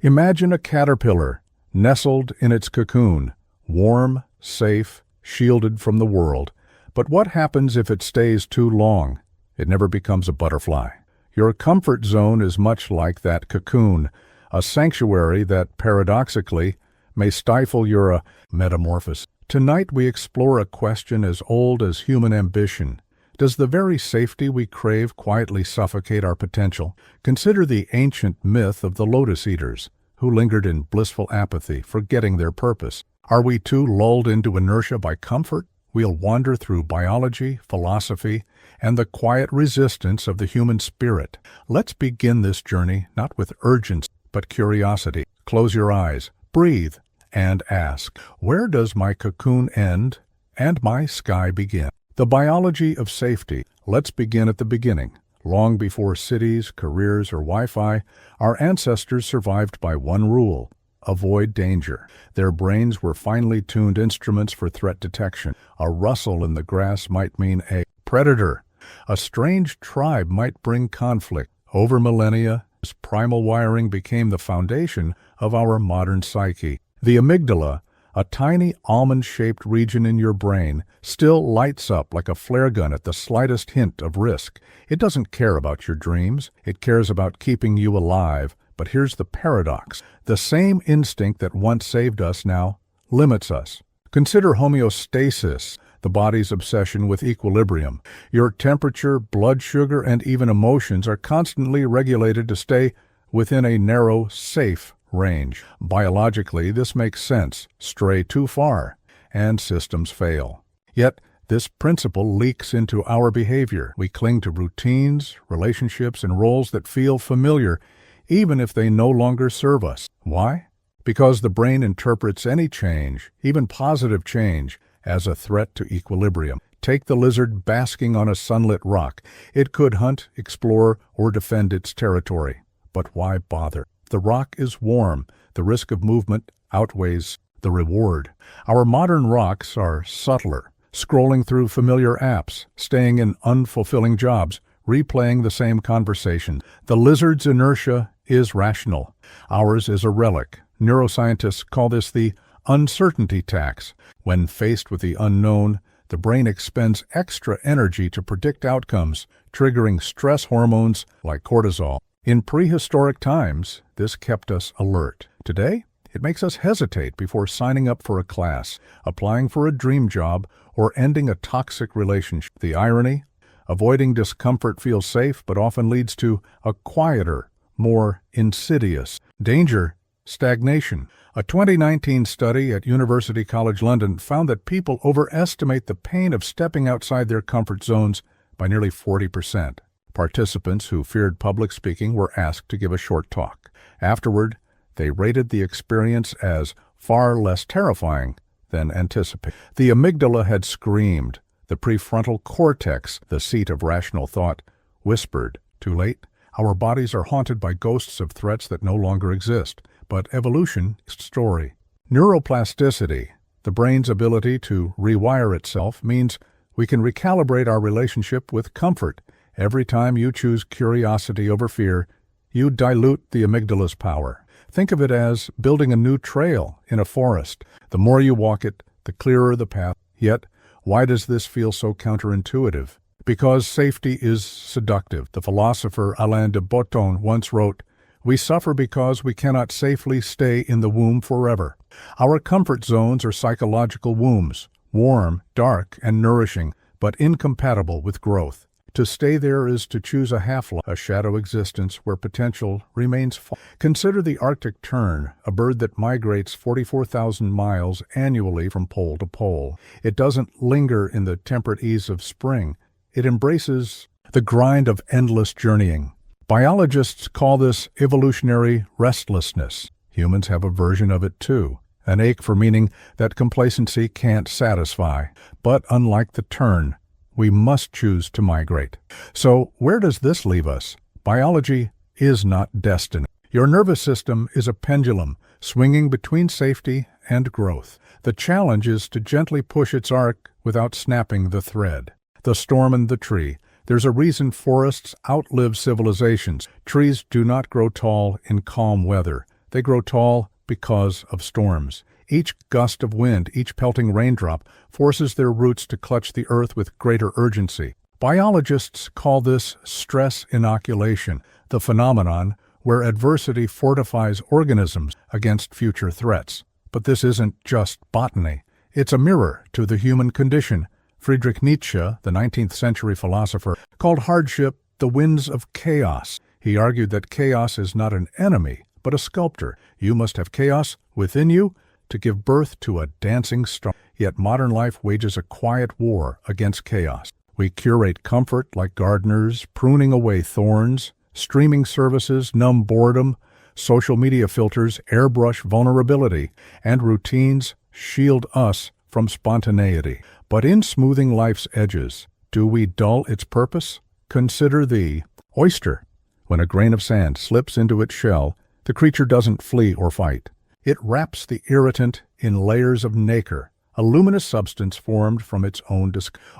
Imagine a caterpillar nestled in its cocoon, warm, safe, shielded from the world. But what happens if it stays too long? It never becomes a butterfly. Your comfort zone is much like that cocoon, a sanctuary that, paradoxically, may stifle your metamorphosis. Tonight we explore a question as old as human ambition. Does the very safety we crave quietly suffocate our potential? Consider the ancient myth of the lotus eaters, who lingered in blissful apathy, forgetting their purpose. Are we too lulled into inertia by comfort? We'll wander through biology, philosophy, and the quiet resistance of the human spirit. Let's begin this journey not with urgency, but curiosity. Close your eyes, breathe, and ask, where does my cocoon end and my sky begin? The biology of safety. Let's begin at the beginning. Long before cities, careers, or Wi-Fi, our ancestors survived by one rule: avoid danger. Their brains were finely tuned instruments for threat detection. A rustle in the grass might mean a predator. A strange tribe might bring conflict. Over millennia, this primal wiring became the foundation of our modern psyche. The amygdala, a tiny almond-shaped region in your brain, still lights up like a flare gun at the slightest hint of risk. It doesn't care about your dreams. It cares about keeping you alive. But here's the paradox. The same instinct that once saved us now limits us. Consider homeostasis, the body's obsession with equilibrium. Your temperature, blood sugar, and even emotions are constantly regulated to stay within a narrow, safe range. Biologically, this makes sense. Stray too far, and systems fail. Yet, this principle leaks into our behavior. We cling to routines, relationships, and roles that feel familiar, even if they no longer serve us. Why? Because the brain interprets any change, even positive change, as a threat to equilibrium. Take the lizard basking on a sunlit rock. It could hunt, explore, or defend its territory. But why bother? The rock is warm. The risk of movement outweighs the reward. Our modern rocks are subtler, scrolling through familiar apps, staying in unfulfilling jobs, replaying the same conversation. The lizard's inertia is rational. Ours is a relic. Neuroscientists call this the uncertainty tax. When faced with the unknown, the brain expends extra energy to predict outcomes, triggering stress hormones like cortisol. In prehistoric times, this kept us alert. Today, it makes us hesitate before signing up for a class, applying for a dream job, or ending a toxic relationship. The irony? Avoiding discomfort feels safe, but often leads to a quieter, more insidious danger: stagnation. A 2019 study at University College London found that people overestimate the pain of stepping outside their comfort zones by nearly 40%. Participants who feared public speaking were asked to give a short talk. Afterward, they rated the experience as far less terrifying than anticipated. The amygdala had screamed. The prefrontal cortex, the seat of rational thought, whispered, "Too late." Our bodies are haunted by ghosts of threats that no longer exist. But evolution is story. Neuroplasticity, the brain's ability to rewire itself, means we can recalibrate our relationship with comfort. Every time you choose curiosity over fear, you dilute the amygdala's power. Think of it as building a new trail in a forest. The more you walk it, the clearer the path. Yet, why does this feel so counterintuitive? Because safety is seductive. The philosopher Alain de Botton once wrote, "We suffer because we cannot safely stay in the womb forever." Our comfort zones are psychological wombs, warm, dark, and nourishing, but incompatible with growth. To stay there is to choose a half-life, a shadow existence where potential remains false. Consider the Arctic tern, a bird that migrates 44,000 miles annually from pole to pole. It doesn't linger in the temperate ease of spring. It embraces the grind of endless journeying. Biologists call this evolutionary restlessness. Humans have a version of it too, an ache for meaning that complacency can't satisfy. But unlike the tern, we must choose to migrate. So where does this leave us? Biology is not destiny. Your nervous system is a pendulum, swinging between safety and growth. The challenge is to gently push its arc without snapping the thread. The storm and the tree. There's a reason forests outlive civilizations. Trees do not grow tall in calm weather. They grow tall because of storms. Each gust of wind, each pelting raindrop, forces their roots to clutch the earth with greater urgency. Biologists call this stress inoculation, the phenomenon where adversity fortifies organisms against future threats. But this isn't just botany. It's a mirror to the human condition. Friedrich Nietzsche, the 19th century philosopher, called hardship the winds of chaos. He argued that chaos is not an enemy, but a sculptor. You must have chaos within you to give birth to a dancing star. Yet modern life wages a quiet war against chaos. We curate comfort like gardeners, pruning away thorns. Streaming services numb boredom. Social media filters airbrush vulnerability. And routines shield us from spontaneity. But in smoothing life's edges, do we dull its purpose? Consider the oyster. When a grain of sand slips into its shell, the creature doesn't flee or fight. It wraps the irritant in layers of nacre, a luminous substance formed from its own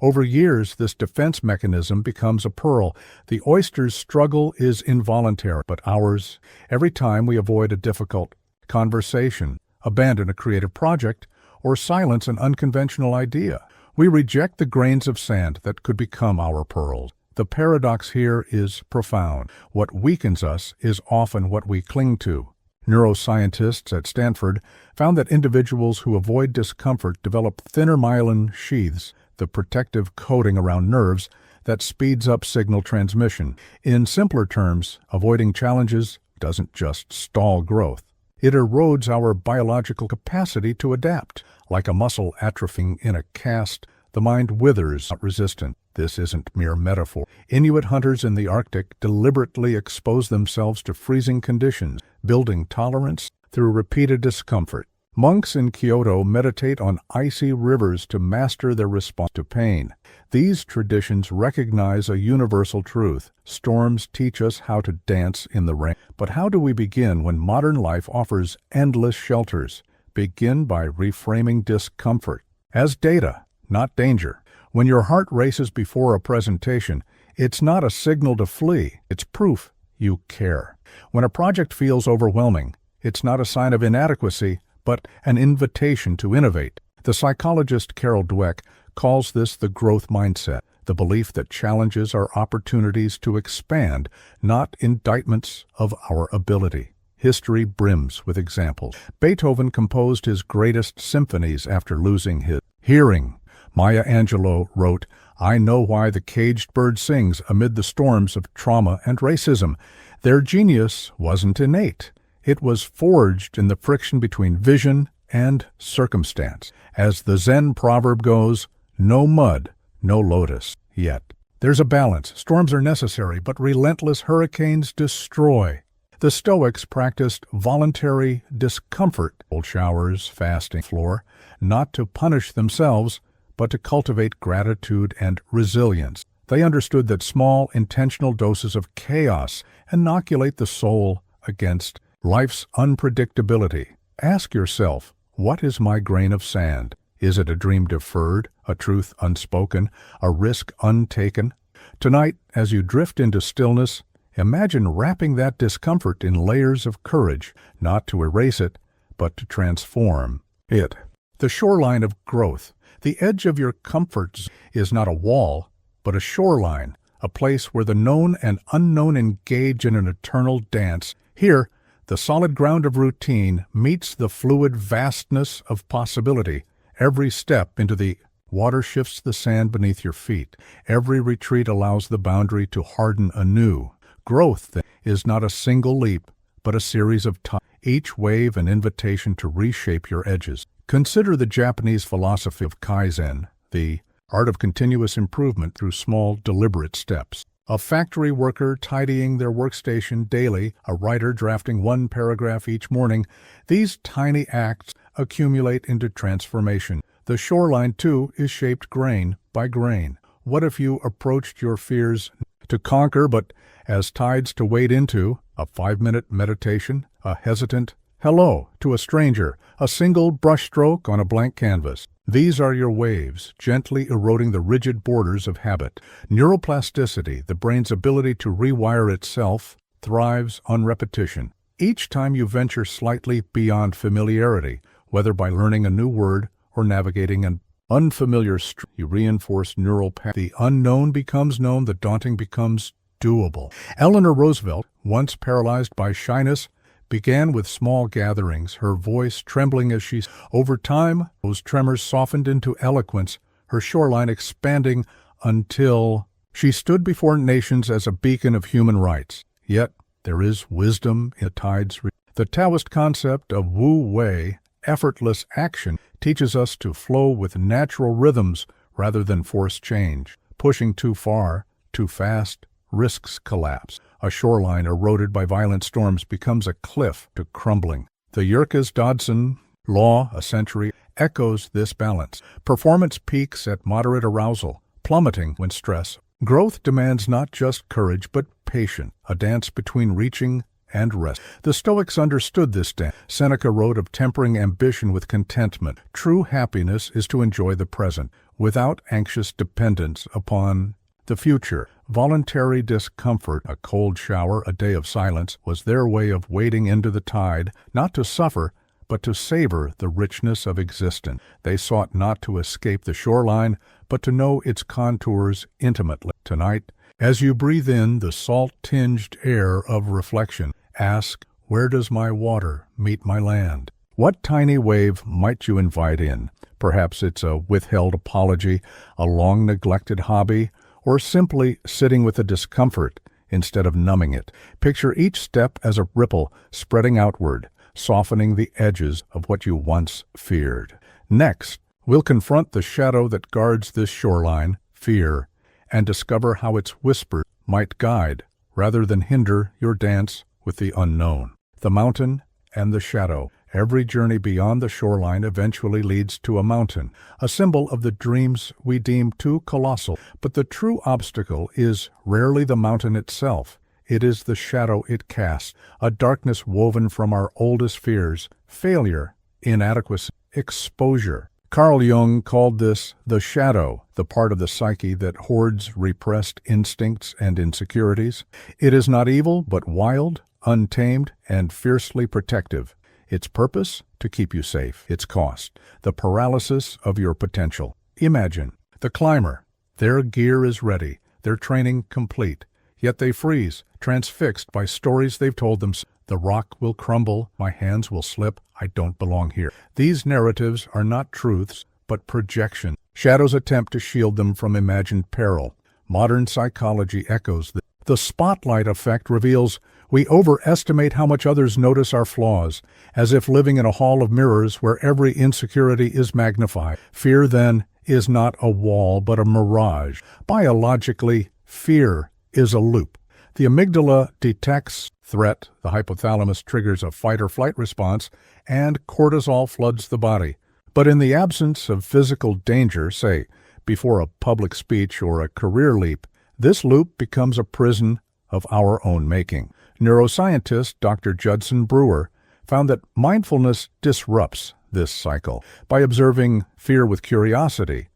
Over years, this defense mechanism becomes a pearl. The oyster's struggle is involuntary, but ours, every time we avoid a difficult conversation, abandon a creative project, or silence an unconventional idea, we reject the grains of sand that could become our pearls. The paradox here is profound. What weakens us is often what we cling to. Neuroscientists at Stanford found that individuals who avoid discomfort develop thinner myelin sheaths, the protective coating around nerves that speeds up signal transmission. In simpler terms, avoiding challenges doesn't just stall growth. It erodes our biological capacity to adapt. Like a muscle atrophying in a cast, the mind withers, not resistant. This isn't mere metaphor. Inuit hunters in the Arctic deliberately expose themselves to freezing conditions, building tolerance through repeated discomfort. Monks in Kyoto meditate on icy rivers to master their response to pain. These traditions recognize a universal truth. Storms teach us how to dance in the rain. But how do we begin when modern life offers endless shelters? Begin by reframing discomfort as data, not danger. When your heart races before a presentation, it's not a signal to flee, it's proof you care. When a project feels overwhelming, it's not a sign of inadequacy, but an invitation to innovate. The psychologist Carol Dweck calls this the growth mindset, the belief that challenges are opportunities to expand, not indictments of our ability. History brims with examples. Beethoven composed his greatest symphonies after losing his hearing. Maya Angelou wrote, "I know why the caged bird sings amid the storms of trauma and racism." Their genius wasn't innate. It was forged in the friction between vision and circumstance. As the Zen proverb goes, no mud, no lotus. Yet, there's a balance. Storms are necessary, but relentless hurricanes destroy. The Stoics practiced voluntary discomfort, cold showers, fasting, floor, not to punish themselves, but to cultivate gratitude and resilience. They understood that small, intentional doses of chaos inoculate the soul against life's unpredictability. Ask yourself, what is my grain of sand? Is it a dream deferred, a truth unspoken, a risk untaken? Tonight, as you drift into stillness, imagine wrapping that discomfort in layers of courage, not to erase it, but to transform it. The shoreline of growth. The edge of your comfort zone is not a wall, but a shoreline, a place where the known and unknown engage in an eternal dance. Here, the solid ground of routine meets the fluid vastness of possibility. Every step into the water shifts the sand beneath your feet. Every retreat allows the boundary to harden anew. Growth, then, is not a single leap, but a series of times, each wave an invitation to reshape your edges. Consider the Japanese philosophy of Kaizen, the art of continuous improvement through small, deliberate steps. A factory worker tidying their workstation daily, a writer drafting one paragraph each morning, these tiny acts accumulate into transformation. The shoreline, too, is shaped grain by grain. What if you approached your fears to conquer, but as tides to wade into? A 5-minute meditation, a hesitant hello to a stranger, a single brushstroke on a blank canvas. These are your waves, gently eroding the rigid borders of habit. Neuroplasticity, the brain's ability to rewire itself, thrives on repetition. Each time you venture slightly beyond familiarity, whether by learning a new word or navigating an unfamiliar street, you reinforce neural paths. The unknown becomes known, the daunting becomes doable. Eleanor Roosevelt, once paralyzed by shyness, began with small gatherings, her voice trembling as she... Over time, those tremors softened into eloquence, her shoreline expanding until she stood before nations as a beacon of human rights. Yet, there is wisdom in the tides. The Taoist concept of Wu Wei, effortless action, teaches us to flow with natural rhythms rather than force change. Pushing too far, too fast, risks collapse. A shoreline eroded by violent storms becomes a cliff to crumbling. The Yerkes-Dodson law, a century, echoes this balance. Performance peaks at moderate arousal, plummeting when stress. Growth demands not just courage but patience, a dance between reaching and rest. The Stoics understood this dance. Seneca wrote of tempering ambition with contentment. True happiness is to enjoy the present, without anxious dependence upon the future. Voluntary discomfort, a cold shower, a day of silence, was their way of wading into the tide, not to suffer, but to savor the richness of existence. They sought not to escape the shoreline, but to know its contours intimately. Tonight, as you breathe in the salt-tinged air of reflection, ask, where does my water meet my land? What tiny wave might you invite in? Perhaps it's a withheld apology, a long-neglected hobby, or simply sitting with the discomfort instead of numbing it. Picture each step as a ripple spreading outward, softening the edges of what you once feared. Next, we'll confront the shadow that guards this shoreline, fear, and discover how its whisper might guide, rather than hinder, your dance with the unknown. The mountain and the shadow. Every journey beyond the shoreline eventually leads to a mountain, a symbol of the dreams we deem too colossal. But the true obstacle is rarely the mountain itself. It is the shadow it casts, a darkness woven from our oldest fears, failure, inadequacy, exposure. Carl Jung called this the shadow, the part of the psyche that hoards repressed instincts and insecurities. It is not evil, but wild, untamed, and fiercely protective. Its purpose? To keep you safe. Its cost? The paralysis of your potential. Imagine the climber. Their gear is ready, their training complete, yet they freeze, transfixed by stories they've told themselves. The rock will crumble, my hands will slip, I don't belong here. These narratives are not truths, but projection. Shadows attempt to shield them from imagined peril. Modern psychology echoes this. The spotlight effect reveals we overestimate how much others notice our flaws, as if living in a hall of mirrors where every insecurity is magnified. Fear, then, is not a wall, but a mirage. Biologically, fear is a loop. The amygdala detects threat, the hypothalamus triggers a fight-or-flight response, and cortisol floods the body. But in the absence of physical danger, say, before a public speech or a career leap, this loop becomes a prison of our own making. Neuroscientist Dr. Judson Brewer found that mindfulness disrupts this cycle. By observing fear with curiosity,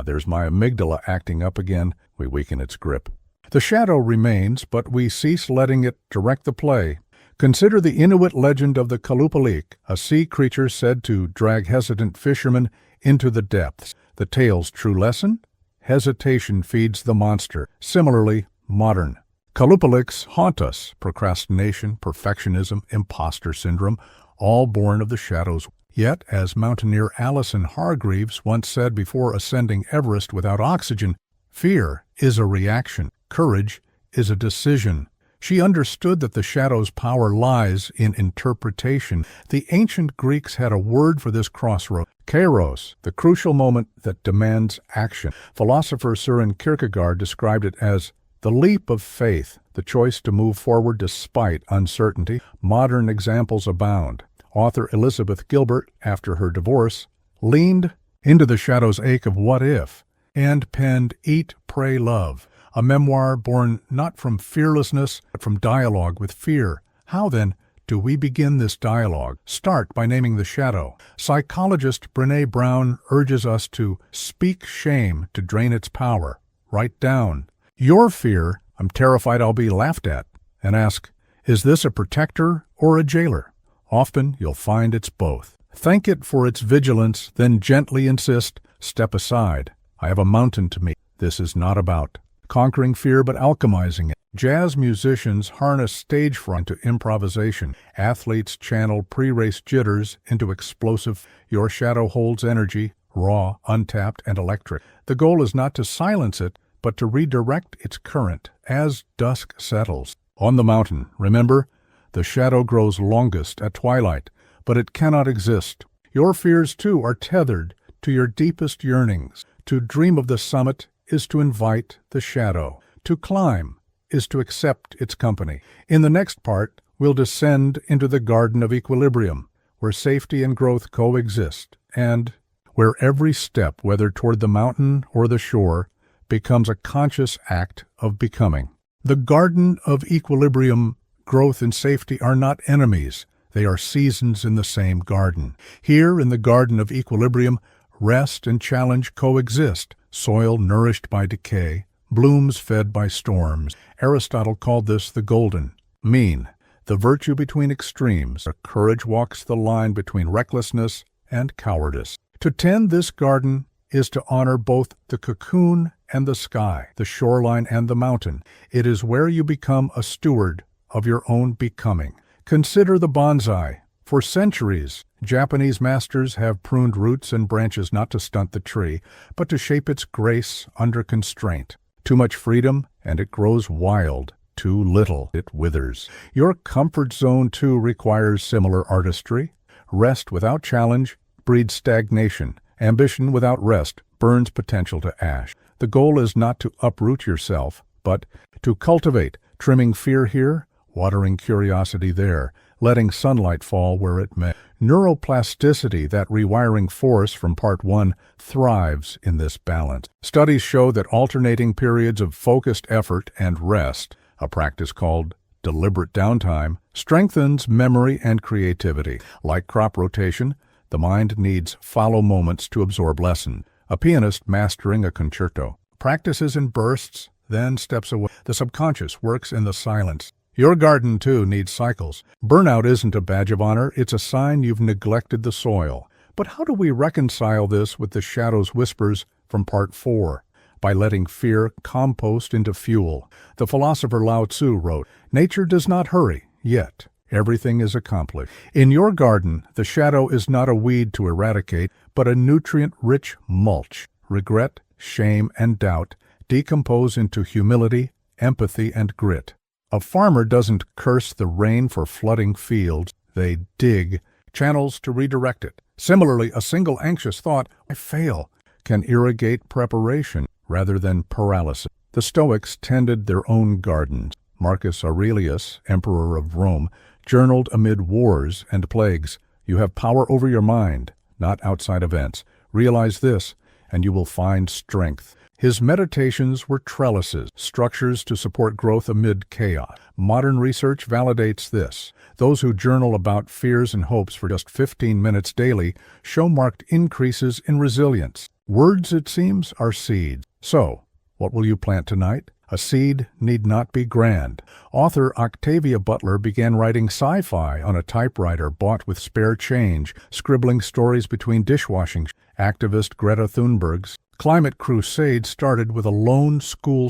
there's my amygdala acting up again, we weaken its grip. The shadow remains, but we cease letting it direct the play. Consider the Inuit legend of the Kalupalik, a sea creature said to drag hesitant fishermen into the depths. The tale's true lesson? Hesitation feeds the monster. Similarly, modern Kalupaliks haunt us. Procrastination, perfectionism, imposter syndrome, all born of the shadows. Yet, as mountaineer Alison Hargreaves once said before ascending Everest without oxygen, fear is a reaction. Courage is a decision. She understood that the shadow's power lies in interpretation. The ancient Greeks had a word for this crossroad, kairos, the crucial moment that demands action. Philosopher Søren Kierkegaard described it as the leap of faith, the choice to move forward despite uncertainty. Modern examples abound. Author Elizabeth Gilbert, after her divorce, leaned into the shadow's ache of what if, and penned Eat, Pray, Love, a memoir born not from fearlessness, but from dialogue with fear. How, then, do we begin this dialogue? Start by naming the shadow. Psychologist Brené Brown urges us to speak shame to drain its power. Write down your fear, I'm terrified I'll be laughed at, and ask, Is this a protector or a jailer? Often you'll find it's both. Thank it for its vigilance, then gently insist, step aside. I have a mountain to meet. This is not about conquering fear but alchemizing it. Jazz musicians harness stage fright to improvisation. Athletes channel pre-race jitters into explosive. Your shadow holds energy, raw, untapped, and electric. The goal is not to silence it, but to redirect its current as dusk settles. On the mountain, remember, the shadow grows longest at twilight, but it cannot exist. Your fears, too, are tethered to your deepest yearnings. To dream of the summit is to invite the shadow. To climb is to accept its company. In the next part, we'll descend into the garden of equilibrium, where safety and growth coexist, and where every step, whether toward the mountain or the shore, becomes a conscious act of becoming. The garden of equilibrium, growth and safety are not enemies. They are seasons in the same garden. Here, in the garden of equilibrium, rest and challenge coexist. Soil nourished by decay, blooms fed by storms. Aristotle called this the golden mean, the virtue between extremes. Courage walks the line between recklessness and cowardice. To tend this garden is to honor both the cocoon and the sky, the shoreline and the mountain. It is where you become a steward of your own becoming. Consider the bonsai. For centuries, Japanese masters have pruned roots and branches not to stunt the tree, but to shape its grace under constraint. Too much freedom, and it grows wild. Too little, it withers. Your comfort zone, too, requires similar artistry. Rest without challenge breeds stagnation. Ambition without rest burns potential to ash. The goal is not to uproot yourself, but to cultivate, trimming fear here, watering curiosity there, letting sunlight fall where it may. Neuroplasticity, that rewiring force from part 1, thrives in this balance. Studies show that alternating periods of focused effort and rest, a practice called deliberate downtime, strengthens memory and creativity. Like crop rotation, the mind needs fallow moments to absorb lessons. A pianist mastering a concerto practices in bursts, then steps away. The subconscious works in the silence. Your garden, too, needs cycles. Burnout isn't a badge of honor, it's a sign you've neglected the soil. But how do we reconcile this with the shadow's whispers from part 4? By letting fear compost into fuel. The philosopher Lao Tzu wrote, "Nature does not hurry, yet everything is accomplished." In your garden, the shadow is not a weed to eradicate, but a nutrient-rich mulch. Regret, shame, and doubt decompose into humility, empathy, and grit. A farmer doesn't curse the rain for flooding fields. They dig channels to redirect it. Similarly, a single anxious thought, "I fail," can irrigate preparation rather than paralysis. The Stoics tended their own gardens. Marcus Aurelius, emperor of Rome, journaled amid wars and plagues. You have power over your mind, not outside events. Realize this, and you will find strength. His meditations were trellises, structures to support growth amid chaos. Modern research validates this. Those who journal about fears and hopes for just 15 minutes daily show marked increases in resilience. Words, it seems, are seeds. So, what will you plant tonight? A seed need not be grand. Author Octavia Butler began writing sci-fi on a typewriter bought with spare change, scribbling stories between dishwashing. Activist Greta Thunberg's climate crusade started with a lone school.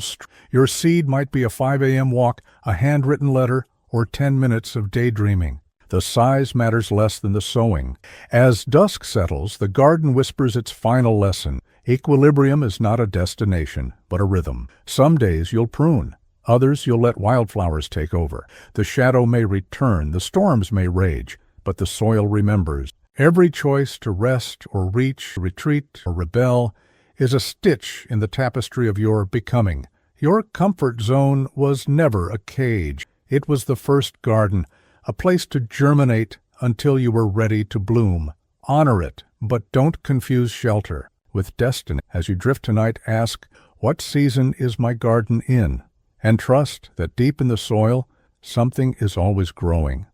Your seed might be a 5 a.m. walk, a handwritten letter, or 10 minutes of daydreaming. The size matters less than the sowing. As dusk settles, the garden whispers its final lesson. Equilibrium is not a destination, but a rhythm. Some days you'll prune. Others you'll let wildflowers take over. The shadow may return, the storms may rage, but the soil remembers. Every choice to rest or reach, retreat or rebel is a stitch in the tapestry of your becoming. Your comfort zone was never a cage. It was the first garden, a place to germinate until you were ready to bloom. Honor it, but don't confuse shelter with destiny. As you drift tonight, ask, "What season is my garden in?" And trust that deep in the soil, something is always growing.